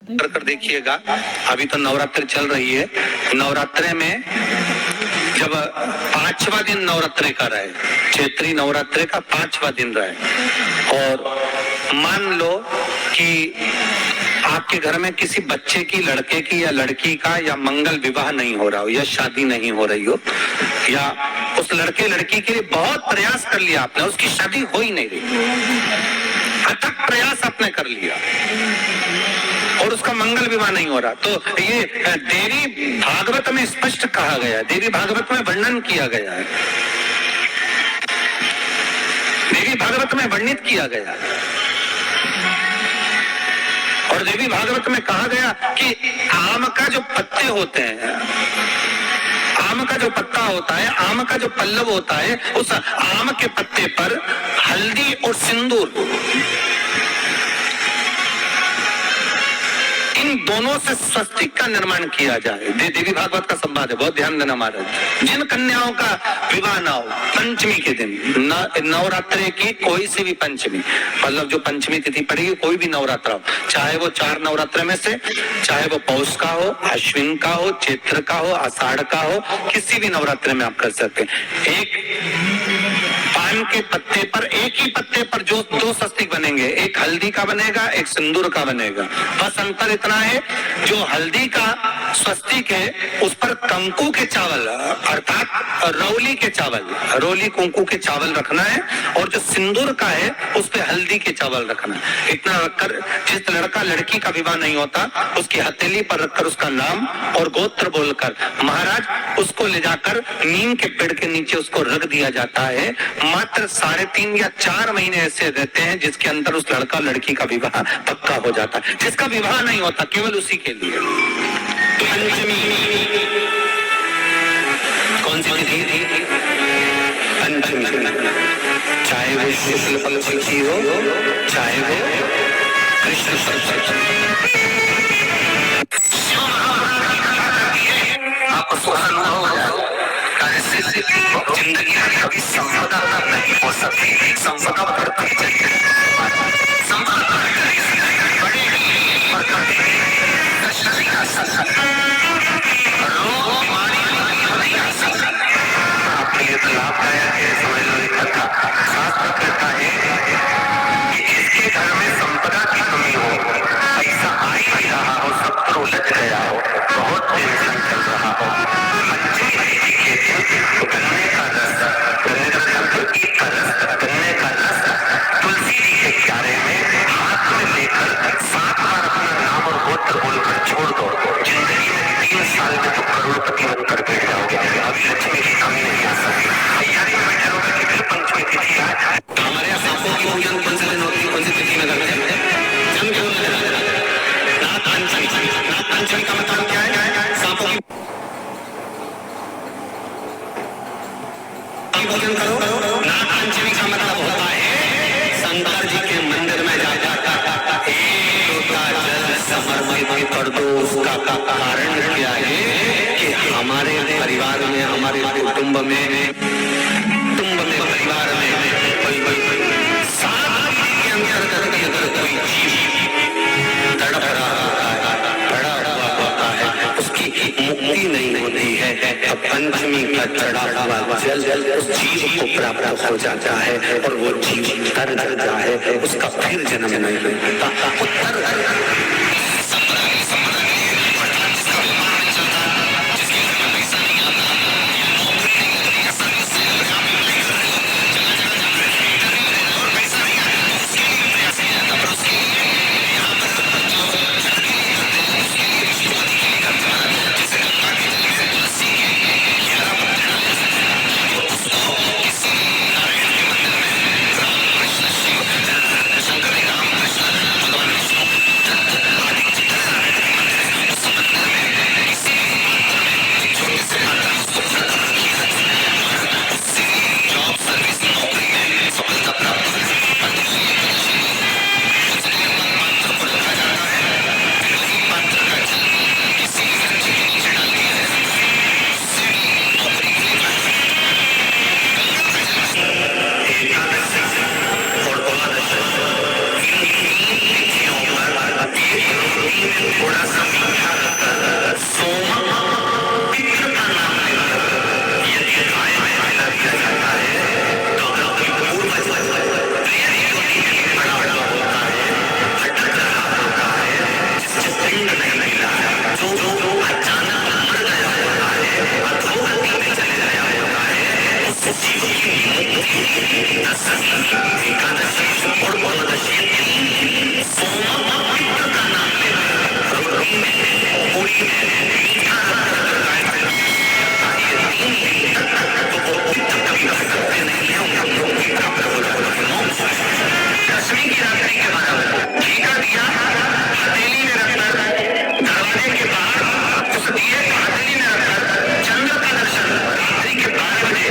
कर देखिएगा। अभी तो नवरात्र चल रही है। नवरात्रे में जब 5वां दिन नवरात्रे का रहे, चैत्री नवरात्रे का 5वां दिन रहे, और मान लो कि आपके घर में किसी बच्चे की, लड़के की या लड़की का या मंगल विवाह नहीं हो रहा हो या शादी नहीं हो रही हो, या उस लड़के लड़की के लिए बहुत प्रयास कर लिया आपने, उसकी शादी हो ही नहीं रही, अथक प्रयास आपने कर लिया और उसका मंगल विवाह नहीं हो रहा, तो ये देवी भागवत में स्पष्ट कहा गया है, देवी भागवत में वर्णन किया गया है, देवी भागवत में वर्णित किया गया है। और देवी भागवत में कहा गया कि आम का जो पत्ते होते हैं, आम का जो पत्ता होता है, आम का जो पल्लव होता है, उस आम के पत्ते पर हल्दी और सिंदूर, इन दोनों से स्वस्तिक का निर्माण किया जाए। देवी भागवत का संवाद है, बहुत ध्यान देना महाराज। जिन कन्याओं का विवाह ना हो पंचमी के दिन, नवरात्रे की कोई सी भी पंचमी, मतलब जो पंचमी तिथि पड़ेगी, कोई भी नवरात्रा हो, चाहे वो 4 नवरात्र में से, चाहे वो पौष का हो, अश्विन का हो, चैत्र का हो, आषाढ़ का हो, किसी भी नवरात्रे में आप कर सकते हैं। एक पान के पत्ते पर, एक ही पत्ते पर जो 2 स्वस्तिक बनेंगे, एक हल्दी का बनेगा, एक सिंदूर का बनेगा। बस अंतर इतना है, जो हल्दी का स्वस्तिक है उस पर कंकु के चावल, अर्थात रौली के चावल, रौली कुंकू के चावल रखना है, और जो सिंदूर का है उस पे हल्दी के चावल रखना है। इतना रखकर जिस लड़का लड़की का विवाह नहीं होता, उसकी हथेली पर रखकर उसका नाम और गोत्र बोलकर महाराज उसको ले जाकर नीम के पेड़ के नीचे उसको रख दिया जाता है। मात्र 3.5 या 4 महीने ऐसे रहते हैं जिसके अंदर उस लड़का लड़की का विवाह पक्का हो जाता है। जिसका विवाह नहीं होता केवल उसी के लिए। पंचमी कौन सी तिथि? पंचमी, चाहे वो शुक्ल पक्ष की हो, चाहे वो कृष्ण पक्ष की। आपको सुहान हो जाए, जिंदगी में कभी संपदा नहीं हो सकती, संपदा बढ़ती चाहिए, संपदा बढ़ेगी और घटेगी, कष्ट नहीं आ सकता, रोग बीमारी नहीं आ सकता। आपके लिए तो लाभदायक है, समझ लो। एक कथा शास्त्र कहता है कि जिसके घर में संपदा की कमी हो, पैसा आ ही नहीं रहा हो, सब तो उलझ गया हो, बहुत टेंशन चल रहा हो, गन्ने का रस, गन्ने का रस तुलसी जी के क्यारे में हाथ में लेकर 7 बार अपना नाम और गोत्र बोलकर छोड़ दो, जिंदगी में 3 साल में तो करोड़पति बनकर बैठ जाओगे। अभी लक्ष्मी की कमी नहीं आ सकती। तैयारी में बैठे रहोगे कि फिर पंचमी तिथि है। हमारे यहाँ सांपों की पूजन कौन से दिन होती है, कौन सी तिथि में करते हैं? नागपंचमी का मतलब क्या है? सांपों की पूजन करो। नागपंचमी का मतलब होता है शंकर जी के मंदिर में जाकर एक लोटा जल समर्पित कर दो। उसका कारण क्या है कि हमारे परिवार में, हमारे कुटुंब में, परिवार में सात के अंतर्गत अगर कोई जीव तड़प रहा है, उसकी मुक्ति नहीं होती है, तो पंचमी का चढ़ा हुआ जल उस जीव को प्राप्त हो जाता है और वो जीव तर जाता है, उसका फिर जन्म नहीं होता। दशमी, एकादशी और द्वादशी सोम पित्र का नाम लेकर रोटी में, पूरी में मीठा ये 3 दिन तक तो वो पित्र कभी रह सकते नहीं है, उनको मुक्ति प्राप्त हो जाती है, मोक्ष। दशमी की रात्रि के 12 बजे घी का दिया हथेली में रखकर दरवाजे के बाहर उस दिए को हथेली में रखकर चंद्र का दर्शन रात्रि के 12 बजे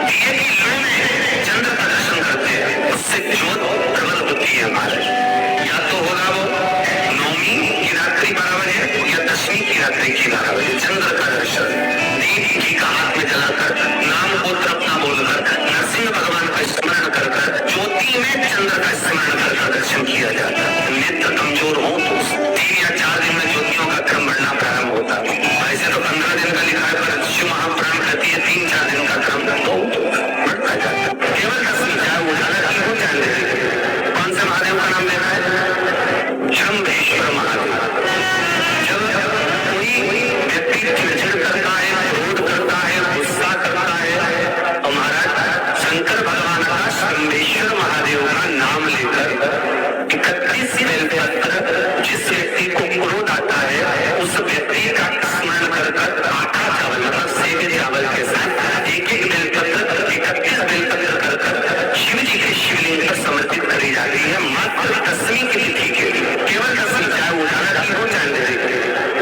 दिए की लौ में चंद्र का दर्शन करते हैं, उससे ज्योत प्रबल होती है हमारे। या तो होगा वो नौमी की रात्रि 12 बजे या दशमी की रात्रि की 12 बजे चंद्र का दर्शन दीप घी का हाथ में जलाकर नाम गोत्र अपना बोलकर नरसिंह भगवान का स्मरण कर ज्योति में चंद्र का स्मरण कर दर्शन किया जाता है। नेत्र कमजोर हो तो 3 या 4 दिन में ज्योतियों का क्रम बढ़ना प्रारंभ होता है। ऐसे तो 15 दिन का लिखा है, पर शिव महापुराण कहती है 3-4 दिन का क्रम तो बढ़ता जाता है। केवल दशमी चाहे उजाला की हो चाहे अंधेरे। कौन से महादेव का नाम लेना है? शंभेश्वर महादेव। जब कोई व्यक्ति चिड़चिड़ करता है, क्रोध करता है, गुस्सा करता है, तो महाराज शंकर भगवान का शंभेश्वर महादेव का नाम लेकर 31 बेलपत्र जिस व्यक्ति को क्रोध आता है उस व्यक्ति का स्मरण कर आटा चावल मतलब सेवे चावल के साथ एक बेलपत्र 31 बेलपत्र कर शिव जी के शिवलिंग पर समर्पित करी जाती है मात्र दशमी की तिथि के लिए। केवल दशमी चाहे उजाला की हो चाहे अंधेरे।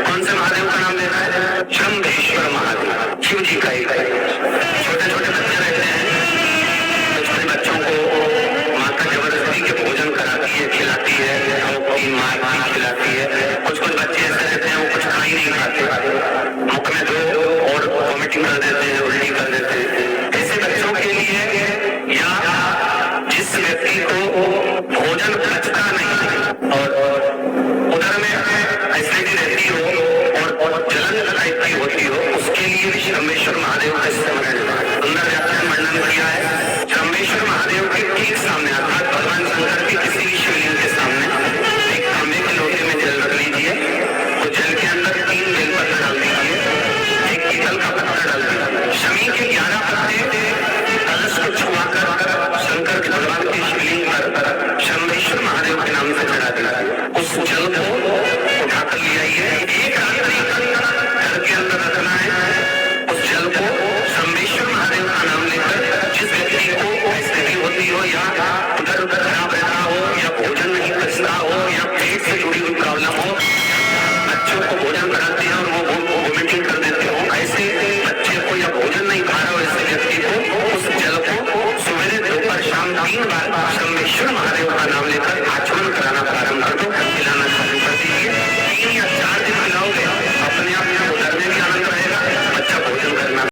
कौन से महादेव का नाम लेना है? शंभेश्वर महादेव, शिव जी का एक। छोटे छोटे बच्चे रहते हैं, छोटे बच्चों को माँ का जबरदस्ती के भोजन कराती है, खिलाती है, माँ खिलाती है। कुछ बच्चे ऐसे रहते हैं वो कुछ खा ही नहीं खाते, मुख में दो और वॉमिटिंग कर देते हैं, उल्टी कर देते हैं। ऐसे बच्चों के लिए या जिस व्यक्ति को भोजन पचता नहीं और उधर में एसिडिटी रहती हो और जलन टाइप की होती हो, उसके लिए भी शंभेश्वर महादेव का स्मरण सुंदर व्याख्यान वर्णन किया है। शंभेश्वर महादेव के ठीक सामने अर्थात भगवान शंकर के किसी भी शिवलिंग के सामने एक तांबे के लोटे में जल रख लीजिए, तो जल के अंदर 3 बेलपत्र डाल दीजिए, एक पीतल का पत्थर डाल दीजिए, शमी के 11 पत्ते कलश को छुआकर शंकर के भगवान के शिवलिंग पर शंभेश्वर महादेव के नाम से चढ़ा दीजिए। उस जल को उठाकर ले आइए, एक रात्रि घर के अंदर रखना है। उस जल को शंभेश्वर महादेव का नाम लेकर जिस व्यक्ति को स्थिति होती हो या उधर उधर